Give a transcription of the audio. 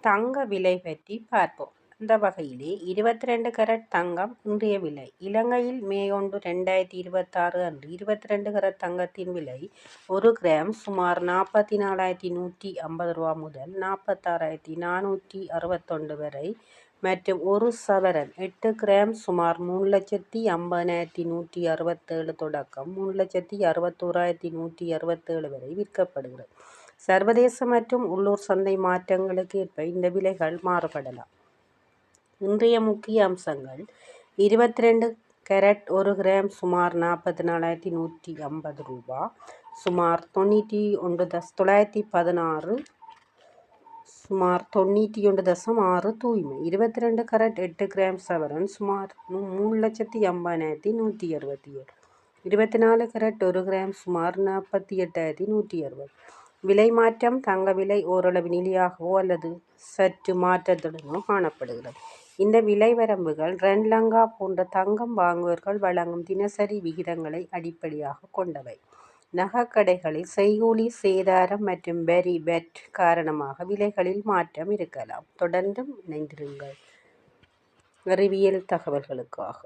தங்க விலை பற்றி பார்ப்போம். இந்த வகையிலே 22 கரட் தங்கம் இன்றைய விலை. இலங்கையில் மே 1, 2026 அன்று 22 கரட் தங்கத்தின் விலை 1 கிராம் சுமார் 44,150 ரூபா முதல் 46,461 வரை மற்றும் 1 சவரன் 8 கிராம் சுமார் 3,50,167 தொடக்கம் 3,61,167 வரை விற்கப்படுகிறது. சர்வதேச மற்றும் உள்ளூர் சந்தை மாற்றங்களுக்கு ஏற்ப இந்த விலைகள் மாறுபடலாம். இன்றைய முக்கிய அம்சங்கள்: 22 கரட் 1 கிராம் சுமார் 44,150 ரூபா, சுமார் 916 சுமார் 91.6 தூய்மை. 22 கரட் 8 கிராம் சவரன் சுமார் 3,50,167. 24 கரட் 1 கிராம் சுமார் 48,160. விலை மாற்றம்: தங்க விலை ஓரளவு நிலையாகவோ அல்லது சற்று மாற்றத்துடனோ காணப்படுகிறது. இந்த விலை வரம்புகள் ரென்லங்கா போன்ற தங்கம் வாங்குவோர்கள் வழங்கும் தினசரி விகிதங்களை அடிப்படையாக கொண்டவை. நகைக்கடைகளில் செய்கூலி சேதாரம் மற்றும் வரி வெட் காரணமாக விலைகளில் மாற்றம் இருக்கலாம். தொடர்ந்தும் இணைந்திருங்கள் அறிவியல் தகவல்களுக்காக.